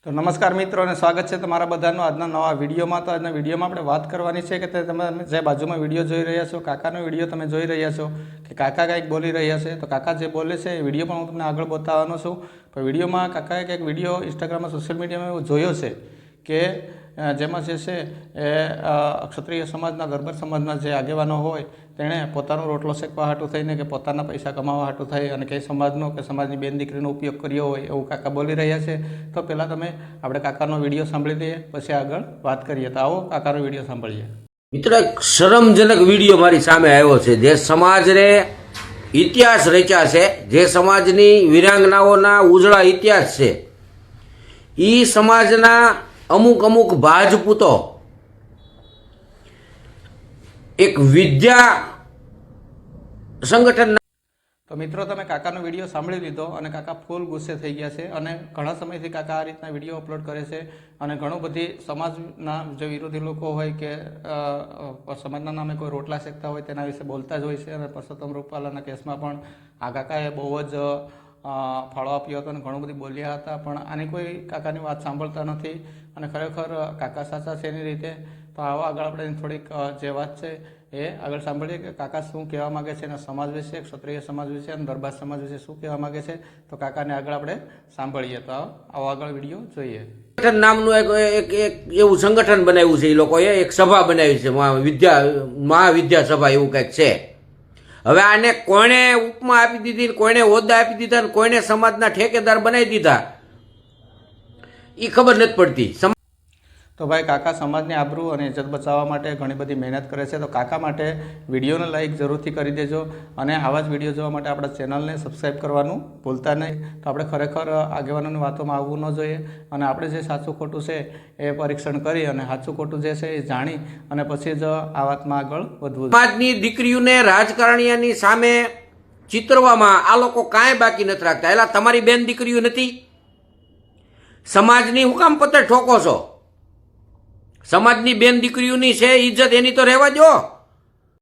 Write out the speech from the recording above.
તો નમસ્કાર મિત્રો અને સ્વાગત છે તમારા બધાનો આજના નવા વિડીયોમાં। તો આજના વિડીયોમાં આપણે વાત કરવાની છે કે તમે જે બાજુમાં વિડીયો જોઈ રહ્યા છો, કાકાનો વિડીયો તમે જોઈ રહ્યા છો કે કાકા કંઈક બોલી રહ્યા છે। તો કાકા જે બોલે છે એ વિડીયો પણ હું તમને આગળ બતાવવાનો છું। પણ વિડીયોમાં કાકાએ કંઈક વિડીયો ઇન્સ્ટાગ્રામમાં સોશિયલ મીડિયામાં એવો જોયો છે કે જેમાં જે છે એ ક્ષત્રિય સમાજના ગરબર સમાજના જે આગેવાનો હોય તેણે પોતાનો રોટલો શેકવા હાટું થઈને કે પોતાના પૈસા કમાવા હાટું થઈ અને કઈ સમાજનો કે સમાજની બેન દીકરીનો ઉપયોગ કર્યો હોય એવું કાકા બોલી રહ્યા છે। તો પહેલાં તમે આપણે કાકાનો વિડીયો સાંભળી લઈએ, પછી આગળ વાત કરીએ। તો આવો કાકાનો વિડીયો સાંભળીએ। મિત્રો, એક શરમજનક વિડીયો મારી સામે આવ્યો છે જે સમાજને ઇતિહાસ રચ્યા છે, જે સમાજની વીરાંગનાઓના ઉજળા ઇતિહાસ છે। એ સમાજના અમુક ભાજપૂતો એક વિદ્યા સંગઠન। તો મિત્રો, તમે કાકાનો વિડીયો સાંભળી લીધો અને કાકા ફૂલ ગુસ્સે થઈ ગયા છે અને ઘણા સમયથી કાકા આ રીતના વિડીયો અપલોડ કરે છે અને ઘણું બધી સમાજના જે વિરોધી લોકો હોય કે સમાજના નામે કોઈ રોટલા શેકતા હોય તેના વિશે બોલતા જ હોય છે। અને પરસોત્તમ રૂપાલાના કેસમાં પણ આ કાકાએ બહુ જ ફાળો આપ્યો હતો અને ઘણું બધું બોલ્યા હતા, પણ આની કોઈ કાકાની વાત સાંભળતા નથી અને ખરેખર કાકા સાચા છે એની રીતે। તો આવો આગળ આપણે થોડીક જે વાત છે એ આગળ સાંભળીએ કે કાકા શું કહેવા માગે છે એના સમાજ વિશે, ક્ષત્રિય સમાજ વિશે અને દરબાર સમાજ વિશે શું કહેવા માગે છે। તો કાકાને આગળ આપણે સાંભળીએ। તો આવો આગળ વિડીયો જોઈએ। સંગઠન નામનું એક એવું સંગઠન બનાવ્યું છે, એ લોકોએ એક સભા બનાવી છે, મહાવિદ્યા સભા એવું કંઈક છે। હવે આને કોણે ઉપમા આપી દીધી, કોઈને હોદ્દા આપી દીધા, કોઈને સમાજના ઠેકેદાર બનાવી દીધા એ ખબર નથી પડતી। તો ભાઈ, કાકા સમાજની આબરૂ અને ઇજ્જત બચાવવા માટે ઘણી બધી મહેનત કરે છે। તો કાકા માટે વિડીયોને લાઈક જરૂરથી કરી દેજો અને આવા જ વિડીયો જોવા માટે આપણા ચેનલને સબસ્ક્રાઈબ કરવાનું ભૂલતા નહીં। તો આપણે ખરેખર આગેવાનોની વાતોમાં આવવું ન જોઈએ અને આપણે જે સાચું ખોટું છે એ પરીક્ષણ કરી અને સાચું ખોટું જે છે એ જાણી અને પછી જ આ વાતમાં આગળ વધવું। સમાજની દીકરીઓને રાજકારણીયાની સામે ચિતરવામાં આ લોકો કાંઈ બાકી નથી રાખતા। એલા, તમારી બેન દીકરીઓ નથી? સમાજની હું કામ પત્તર ઠોકો છો? સમાજની બેન દીકરીઓની છે ઇજ્જત, એની તો રહેવા દો।